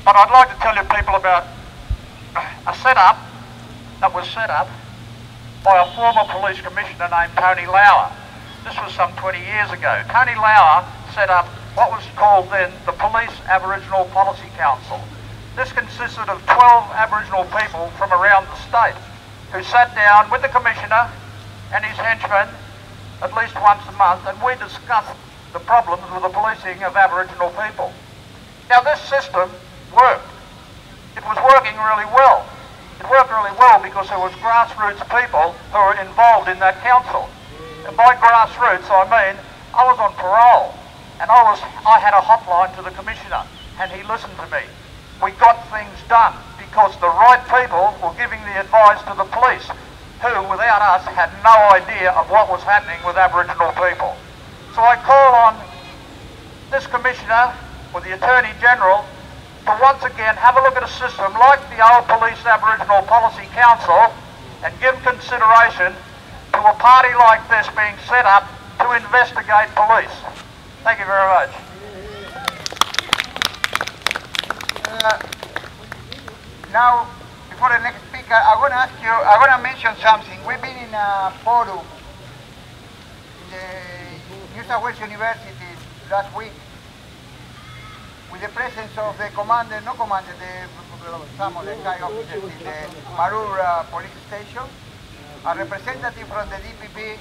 But I'd like to tell you people about a setup that was set up by a former police commissioner named Tony Lauer. This was some 20 years ago. Tony Lauer set up what was called then the Police Aboriginal Policy Council. This consisted of 12 Aboriginal people from around the state who sat down with the Commissioner and his henchmen at least once a month, and we discussed the problems with the policing of Aboriginal people. Now this system worked. It was working really well. It worked really well because there was grassroots people who were involved in that council. And by grassroots I mean I was on parole and I had a hotline to the Commissioner and he listened to me. We got things done because the right people were giving the advice to the police, who without us had no idea of what was happening with Aboriginal people. So I call on this Commissioner or the Attorney General to once again have a look at a system like the old Police Aboriginal Policy Council and give consideration to a party like this being set up to investigate police. Thank you very much. Now, before the next speaker, I'm going to ask you, I'm going to mention something. We've been in a forum in the New South Wales University last week with the presence of the commander, some of the high officers in the Marur police station, a representative from the DPP,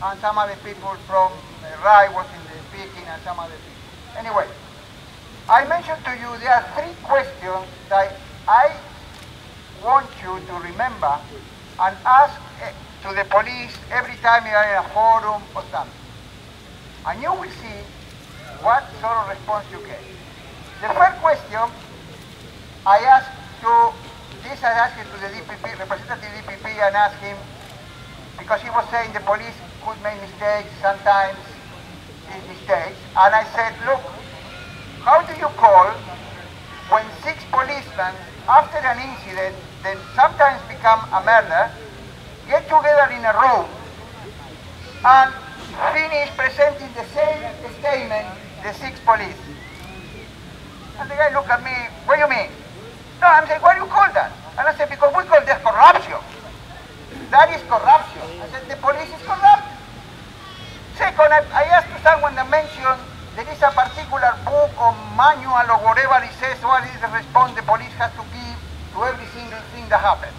and some other people from RAI was in the speaking, and some other people. Anyway, I mentioned to you there are 3 questions that I want you to remember and ask to the police every time you are in a forum or something. And you will see what sort of response you get. The first question I asked it to the DPP, representative DPP, and asked him, because he was saying the police could make mistakes, sometimes these mistakes, and I said, look, how do you call when 6 policemen, after an incident that sometimes become a murder, get together in a room and finish presenting the same statement, the 6 police? And the guy looked at me, what do you mean? No, I'm saying, what do you call that? And I said, because we call that corruption. That is corruption. I said, the police is corrupt. Second, I asked to someone that mentioned there is a particular book or manual or whatever it says what is the response the police has to give to every single thing that happens.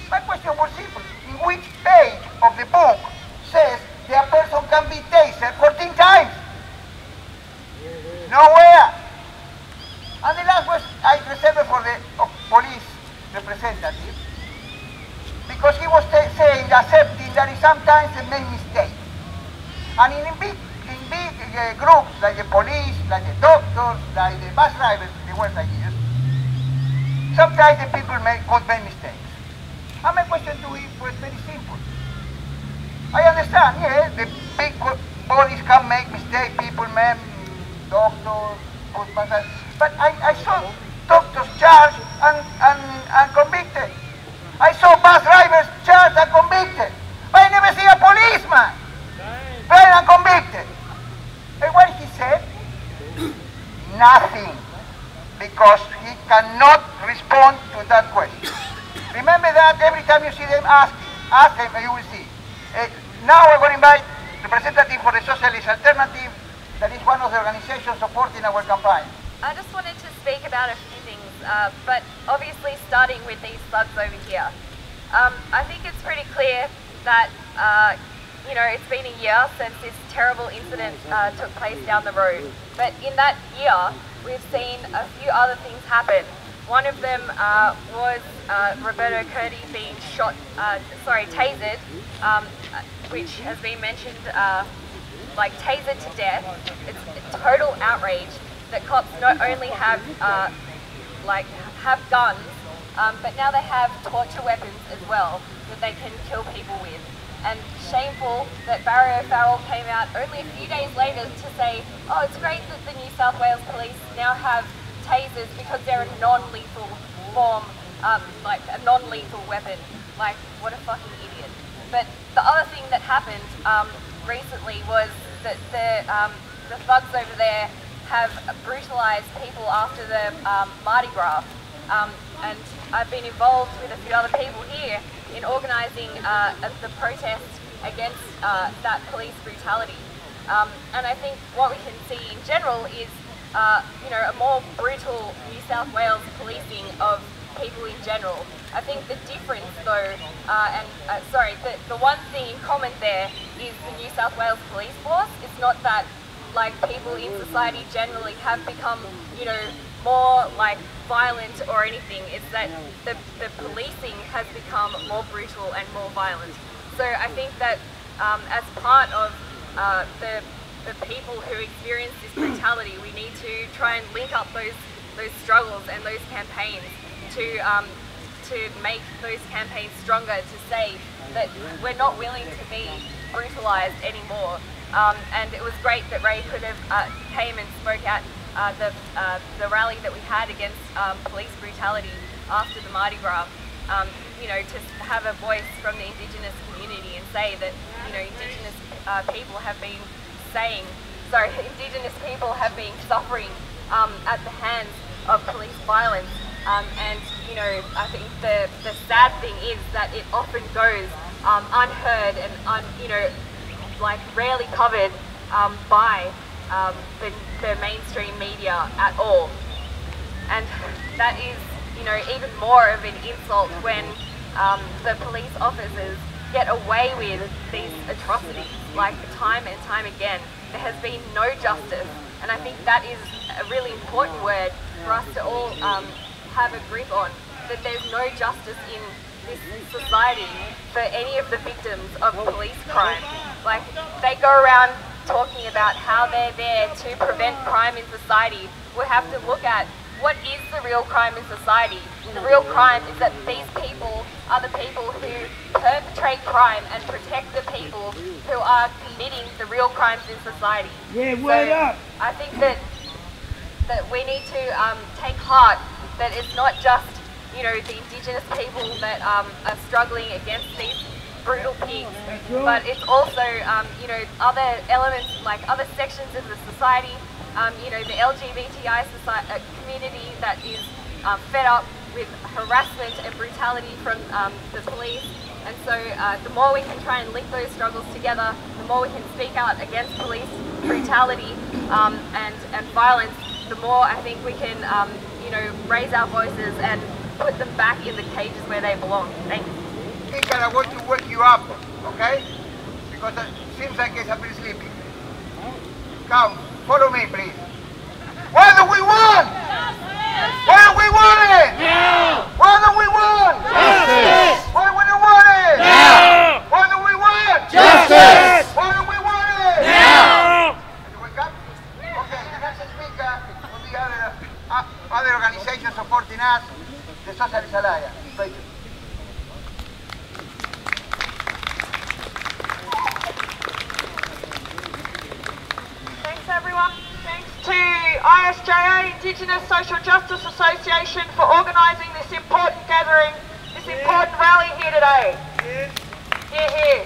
My question was simple. In which page of the book says that a person can be tasered 14 times? Nowhere. And the last was I reserved for the police representative because he was saying, accepting that sometimes they make mistakes. And in big groups like the police, like the doctors, like the bus drivers, the words I use, sometimes the people could make mistakes. And my question to him was very simple. I understand, yes, the big bodies can make mistakes, people, men, doctors, but I saw doctors charged and convicted. I saw bus drivers charged and convicted. But I never see a policeman tried and convicted. And what he said? Nothing. Because he cannot respond to that question. Remember that every time you see them ask them and you will see. Now we're going to invite the representative for the Socialist Alternative, that is one of the organizations supporting our campaign. I just wanted to speak about a few things, but obviously starting with these thugs over here. I think it's pretty clear that you know, it's been a year since this terrible incident took place down the road. But in that year, we've seen a few other things happen. One of them was Roberto Curti being tasered, which has been mentioned, like tasered to death. It's total outrage that cops not only have guns, but now they have torture weapons as well that they can kill people with. And shameful that Barry O'Farrell came out only a few days later to say, oh, it's great that the New South Wales Police now have tasers because they're a non-lethal form, like a non-lethal weapon. Like, what a fucking idiot. But the other thing that happened recently was that the thugs over there have brutalised people after the Mardi Gras. And I've been involved with a few other people here in organising the protest against that police brutality. And I think what we can see in general is a more brutal New South Wales policing of people in general. I think the difference though, the one thing in common there is the New South Wales police force. It's not that like people in society generally have become, more like violent or anything. It's that the policing has become more brutal and more violent. So I think that as part of the people who experience this brutality, we need to try and link up those struggles and those campaigns to make those campaigns stronger, to say that we're not willing to be brutalised anymore. And it was great that Ray could have came and spoke at the rally that we had against police brutality after the Mardi Gras. To have a voice from the Indigenous community and say that, Indigenous people have been Indigenous people have been suffering at the hands of police violence. I think the sad thing is that it often goes unheard and rarely covered by the mainstream media at all. And that is, even more of an insult when the police officers get away with these atrocities, like time and time again. There has been no justice, and I think that is a really important word for us to all have a grip on, that there's no justice in this society for any of the victims of police crime. Like, they go around talking about how they're there to prevent crime in society. We have to look at what is the real crime in society. The real crime is that these people are the people who perpetrate crime and protect the people who are committing the real crimes in society. Yeah, word up! I think that we need to take heart that it's not just, the Indigenous people that are struggling against these brutal pigs, but it's also, other elements, like other sections of the society, the LGBTI community that is fed up with harassment and brutality from the police. And so the more we can try and link those struggles together, the more we can speak out against police brutality and violence, the more I think we can, raise our voices and put them back in the cages where they belong. Thank you. I think I want to wake you up, okay? Because it seems like it's a bit sleepy. Come, follow me, please. What do we want? What do we want it? Now! What do we want? Justice! What do we want it? Now! What do we want? Justice! What do we want it? Now! Did you wake up? Okay, the next speaker will be other organizations supporting us, the Socialist Alliance. Thank you. Thanks everyone. Thanks to ISJA, Indigenous Social Justice Association, for organising this important gathering, this important rally here today. Here.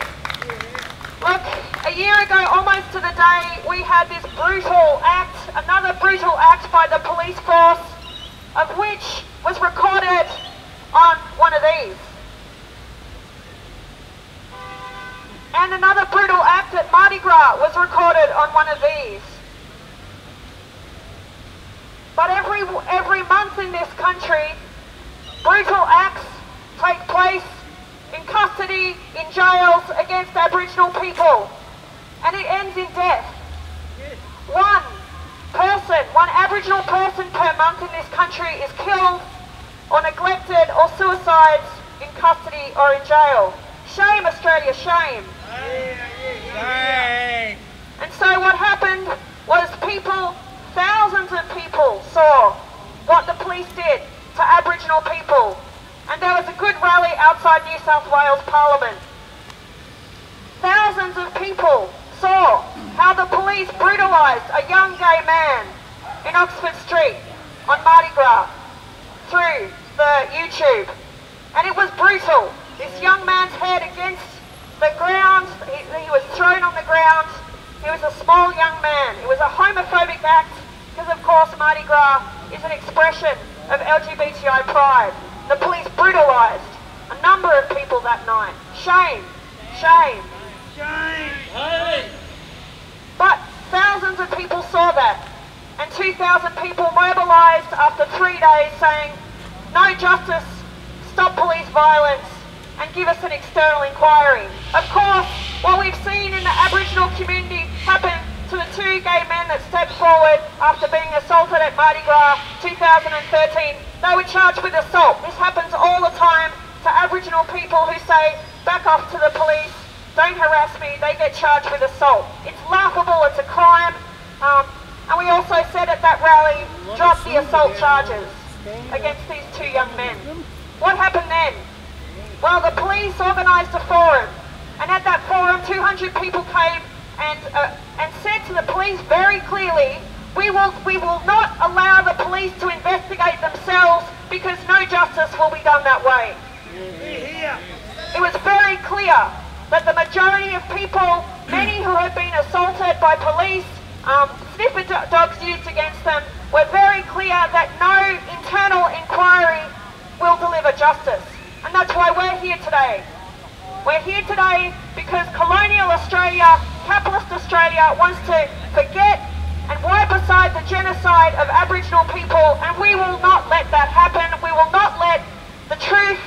Look, a year ago, almost to the day, we had this brutal act, another brutal act by the police force, of which was recorded on one of these. And another brutal act at Mardi Gras was recorded on one of these. But every month in this country, brutal acts take place in custody, in jails, against Aboriginal people. And it ends in death. One Aboriginal person per month in this country is killed or neglected or suicides in custody or in jail. Shame, Australia, shame. And so what happened was thousands of people saw what the police did to Aboriginal people. And there was a good rally outside New South Wales Parliament. Thousands of people saw how the police brutalised a young gay man in Oxford Street on Mardi Gras through the YouTube. And it was brutal. This young man's head against the ground, he was thrown on the ground. He was a small young man. It was a homophobic act because of course Mardi Gras is an expression of LGBTI pride. The police brutalised a number of people that night. Shame, shame. Shame! But thousands of people saw that, and 2,000 people mobilised after 3 days saying, no justice, stop police violence, and give us an external inquiry. Of course, what we've seen in the Aboriginal community happen to the 2 gay men that stepped forward after being assaulted at Mardi Gras 2013, they were charged with assault. This happens all the time to Aboriginal people who say, back off to the police, don't harass me, they get charged with assault. It's laughable, it's a crime, and we also said at that rally, drop the assault charges against these 2 young men. What happened then? Well, the police organised a forum, and at that forum 200 people came and said to the police very clearly, we will not allow the police to investigate themselves because no justice will be done that way. It was very clear that the majority of people, many who had been assaulted by police, sniffer dogs used against them, were very clear that no internal inquiry will deliver justice. And that's why we're here today. We're here today because colonial Australia, capitalist Australia, wants to forget and wipe aside the genocide of Aboriginal people, and we will not let that happen. We will not let the truth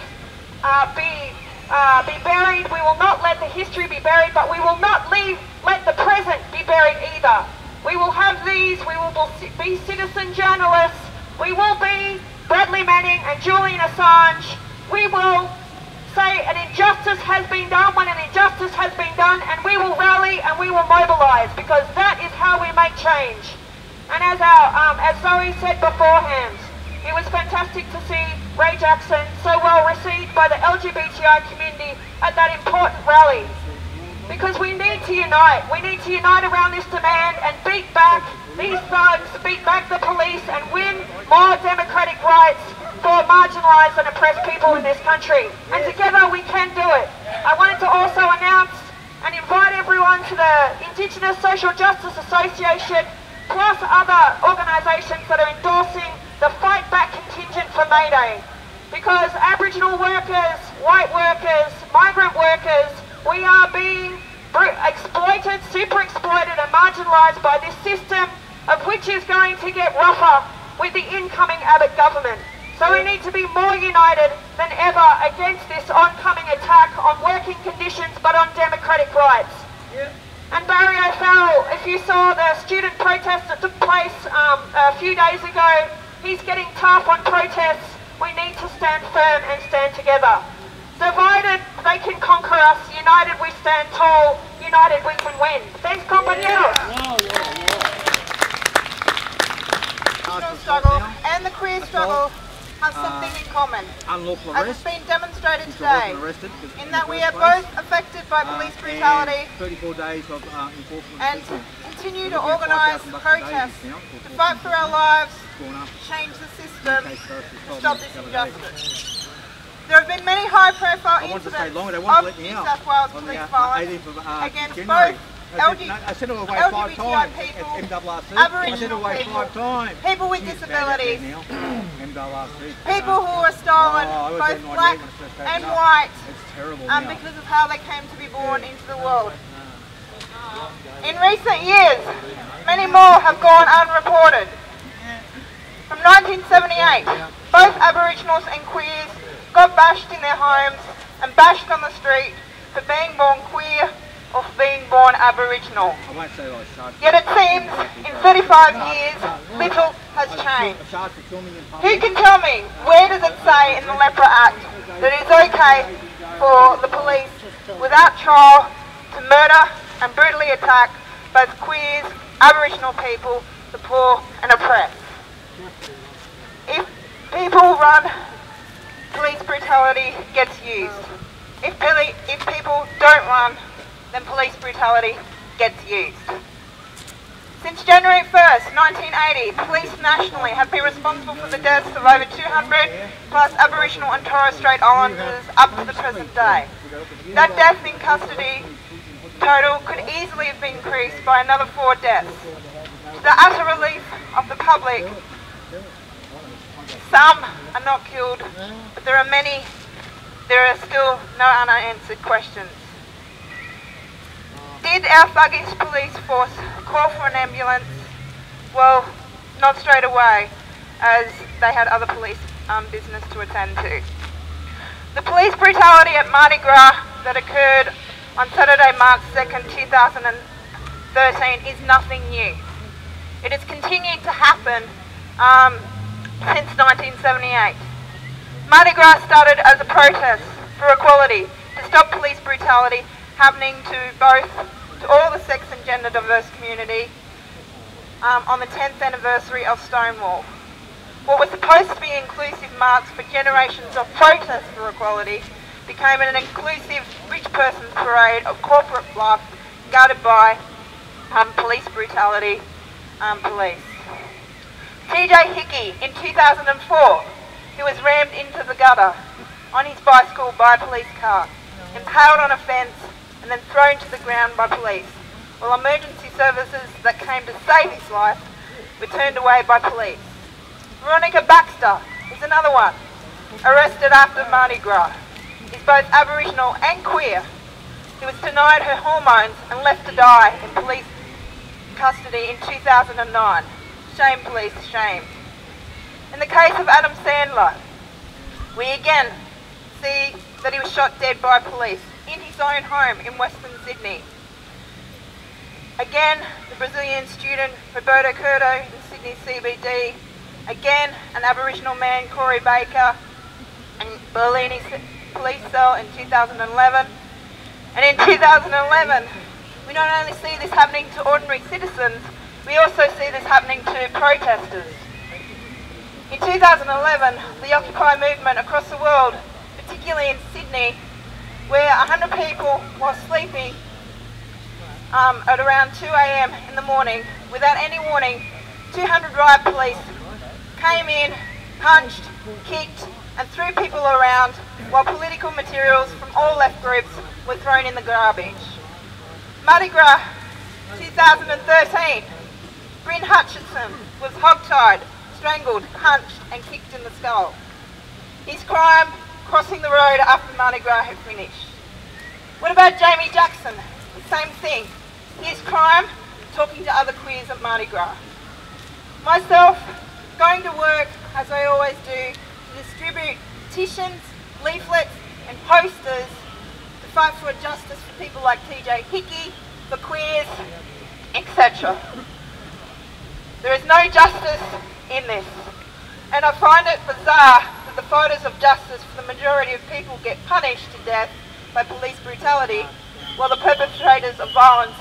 be buried. We will not let the history be buried, but we will not let the present be buried either. We will have these, we will be citizen journalists, we will be Bradley Manning and Julian Assange. We will say an injustice has been done when an injustice has been done, and we will rally and we will mobilise, because that is how we make change. And as Zoe said beforehand, it was fantastic to see Ray Jackson so well received by the LGBTI community at that important rally. Because we need to unite. We need to unite around this demand and beat back these thugs, beat back the police, and win more democratic rights for marginalised and oppressed people in this country. And together we can do it. I wanted to also announce and invite everyone to the Indigenous Social Justice Association, plus other organisations that are endorsing the Fight Back contingent for May Day. Because Aboriginal workers, white workers, migrant workers, we are being exploited, super exploited and marginalised by this system, of which is going to get rougher with the incoming Abbott government. So we need to be more united than ever against this oncoming attack on working conditions but on democratic rights. And Barry O'Farrell, if you saw the student protest that took place a few days ago, he's getting tough on protests. We need to stand firm and stand together. Divided, they can conquer us. United, we stand tall. United, we can win. Thanks, compañeros. The struggle and the queer struggle have something in common, Unlawful as arrest. it's been demonstrated Which I today, wasn't arrested, in that we are both affected by police brutality 34 days of enforcement. and continue to organise protests to fight for our lives, change the system, and stop this injustice. There have been many high-profile incidents of New South Wales police violence against both LGBTI people, Aboriginal people, people with disabilities, people who are stolen, both black and white, because of how they came to be born into the world. In recent years, many more have gone unreported. From 1978, both Aboriginals and queers got bashed in their homes and bashed on the street for being born queer or for being born Aboriginal. Yet it seems in 35 years little has changed. Who can tell me, where does it say in the Leper Act that it is okay for the police without trial to murder and brutally attack both queers, Aboriginal people, the poor and oppressed? If people run, police brutality gets used. If people don't run, then police brutality gets used. Since January 1st, 1980, police nationally have been responsible for the deaths of over 200 plus Aboriginal and Torres Strait Islanders up to the present day. That death in custody total could easily have been increased by another 4 deaths. To the utter relief of the public, some are not killed, but there are still no unanswered questions. Did our thuggish police force call for an ambulance? Well, not straight away, as they had other police business to attend to. The police brutality at Mardi Gras that occurred on Saturday, March 2nd, 2013 is nothing new. It has continued to happen since 1978. Mardi Gras started as a protest for equality, to stop police brutality happening to all the sex and gender diverse community on the 10th anniversary of Stonewall. What was supposed to be inclusive marks for generations of protests for equality became an inclusive rich person's parade of corporate bluff guarded by police brutality police. TJ Hickey in 2004, who was rammed into the gutter on his bicycle by a police car, impaled on a fence and then thrown to the ground by police, while emergency services that came to save his life were turned away by police. Veronica Baxter is another one, arrested after Mardi Gras. Is both Aboriginal and queer. He was denied her hormones and left to die in police custody in 2009. Shame, police, shame. In the case of Adam Sandler, we again see that he was shot dead by police in his own home in Western Sydney. Again, the Brazilian student Roberto Curto in Sydney CBD. Again, an Aboriginal man, Corey Baker, in Berlini police cell in 2011. And in 2011, we not only see this happening to ordinary citizens, we also see this happening to protesters. In 2011, the Occupy movement across the world, particularly in Sydney, where 100 people were sleeping at around 2 a.m. in the morning, without any warning, 200 riot police came in, punched, kicked and threw people around, while political materials from all left groups were thrown in the garbage. Mardi Gras 2013, Bryn Hutchinson was hogtied, strangled, punched and kicked in the skull. His crime, crossing the road after Mardi Gras had finished. What about Jamie Jackson? The same thing. His crime, talking to other queers at Mardi Gras. Myself, going to work, as I always do, to distribute petitions, leaflets and posters to fight for justice for people like TJ Hickey, for queers, etc. There is no justice in this, and I find it bizarre that the fighters of justice for the majority of people get punished to death by police brutality, while the perpetrators of violence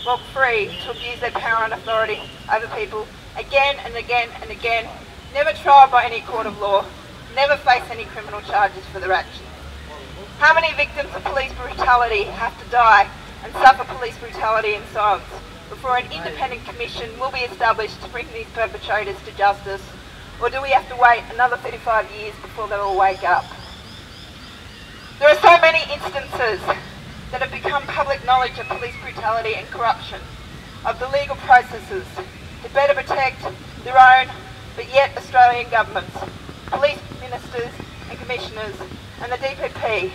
walk free to abuse their power and authority over people again and again and again, never tried by any court of law, never face any criminal charges for their actions. How many victims of police brutality have to die and suffer police brutality in silence before an independent commission will be established to bring these perpetrators to justice? Or do we have to wait another 35 years before they all wake up? There are so many instances that have become public knowledge of police brutality and corruption, of the legal processes to better protect their own but yet Australian governments, police ministers and commissioners and the DPP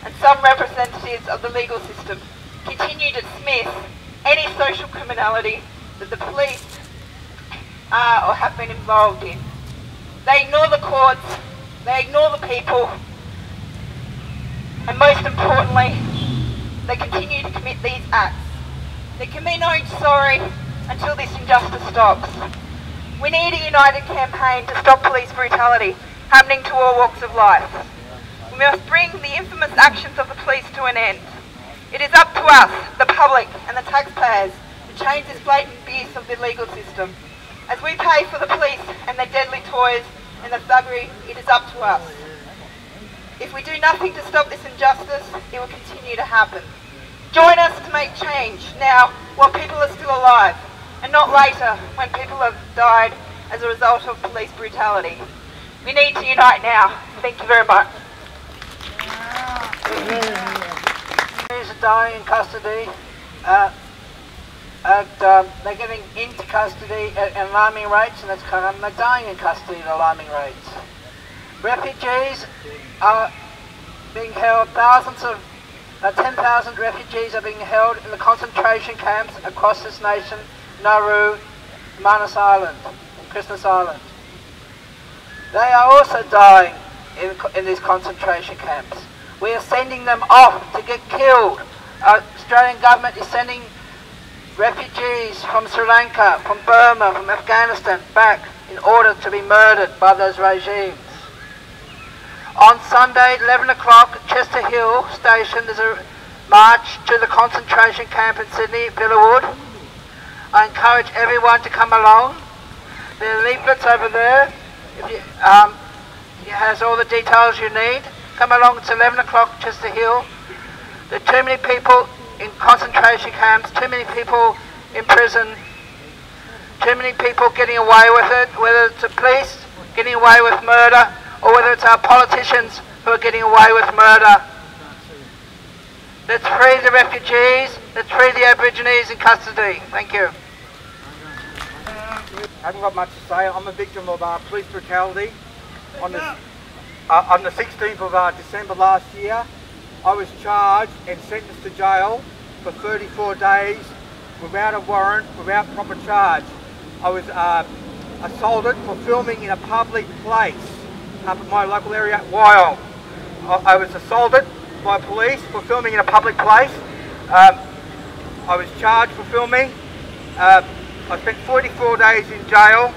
and some representatives of the legal system continue to dismiss any social criminality that the police are or have been involved in. They ignore the courts, they ignore the people, and most importantly, they continue to commit these acts. There can be no sorry until this injustice stops. We need a united campaign to stop police brutality happening to all walks of life. We must bring the infamous actions of the police to an end. It is up to us, the public and the taxpayers, to change this blatant abuse of the legal system. As we pay for the police and their deadly toys and the thuggery, it is up to us. If we do nothing to stop this injustice, it will continue to happen. Join us to make change now while people are still alive, and not later when people have died as a result of police brutality. We need to unite now. Thank you very much. He's a day in custody. and they're getting into custody at alarming rates, and they're dying in custody at alarming rates. Refugees are being held, 10,000 refugees are being held in the concentration camps across this nation, Nauru, Manus Island, and Christmas Island. They are also dying in these concentration camps. We are sending them off to get killed. Our Australian government is sending refugees from Sri Lanka, from Burma, from Afghanistan back in order to be murdered by those regimes. On Sunday, 11 o'clock at Chester Hill Station, there's a march to the concentration camp in Sydney, Villawood. I encourage everyone to come along. There are leaflets over there. If you, it has all the details you need. Come along, it's 11 o'clock, Chester Hill. There are too many people in concentration camps, too many people in prison, too many people getting away with it, whether it's the police getting away with murder, or whether it's our politicians who are getting away with murder. Let's free the refugees, let's free the Aborigines in custody. Thank you. I haven't got much to say. I'm a victim of police brutality. On the 16th of December last year, I was charged and sentenced to jail for 34 days without a warrant, without proper charge. I was assaulted for filming in a public place up in my local area, Wyong. I was assaulted by police for filming in a public place. I was charged for filming. I spent 44 days in jail,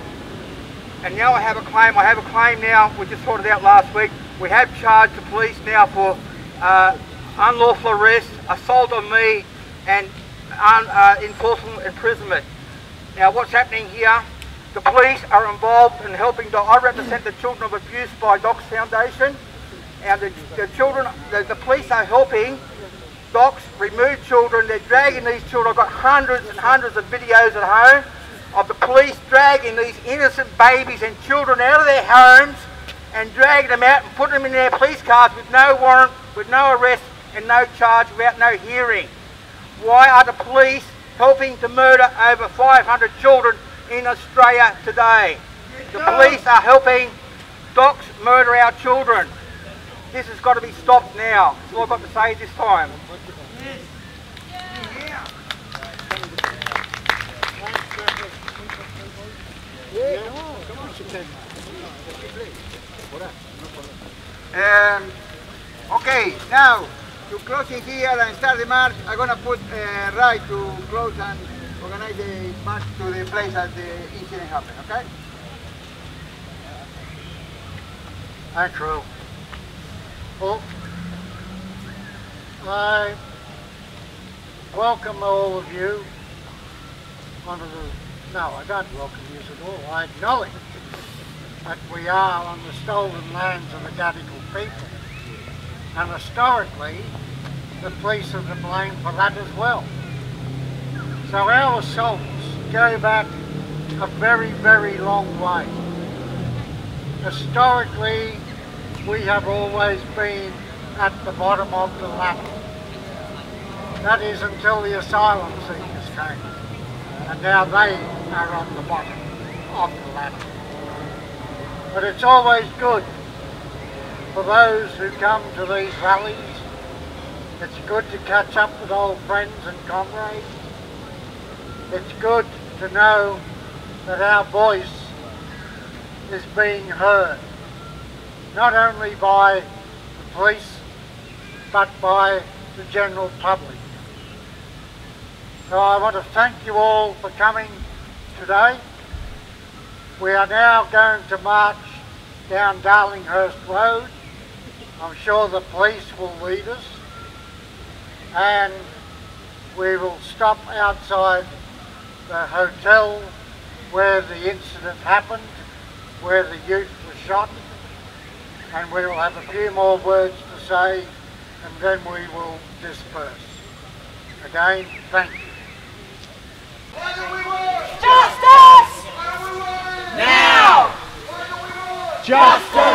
and now I have a claim. I have a claim now, we just sorted out last week. We have charged the police now for unlawful arrest, assault on me, and enforceable imprisonment. Now what's happening here, the police are involved in helping, I represent the Children of Abuse by Docs Foundation, and the children, the police are helping Docs remove children. They're dragging these children. I've got hundreds and hundreds of videos at home of the police dragging these innocent babies and children out of their homes and dragging them out and putting them in their police cars with no warrant, with no arrest and no charge, without no hearing. Why are the police helping to murder over 500 children in Australia today? The police are helping Docs murder our children. This has got to be stopped now. That's all I've got to say this time. Okay, now to close it here and start the march, I'm going to put right to close and organize the march to the place that the incident happened, okay? Thanks, Ro. Well, I welcome all of you onto the... No, I don't welcome you at all. I acknowledge that we are on the stolen lands of the Gadigal people. And historically, the police are to blame for that as well. So our assaults go back a very, very long way. Historically, we have always been at the bottom of the ladder. That is until the asylum seekers came. And now they are on the bottom of the ladder. But it's always good for those who come to these rallies. It's good to catch up with old friends and comrades. It's good to know that our voice is being heard, not only by the police, but by the general public. So I want to thank you all for coming today. We are now going to march down Darlinghurst Road. I'm sure the police will lead us, and we will stop outside the hotel where the incident happened, where the youth was shot, and we will have a few more words to say, and then we will disperse. Again, thank you. Justice! Now! Justice!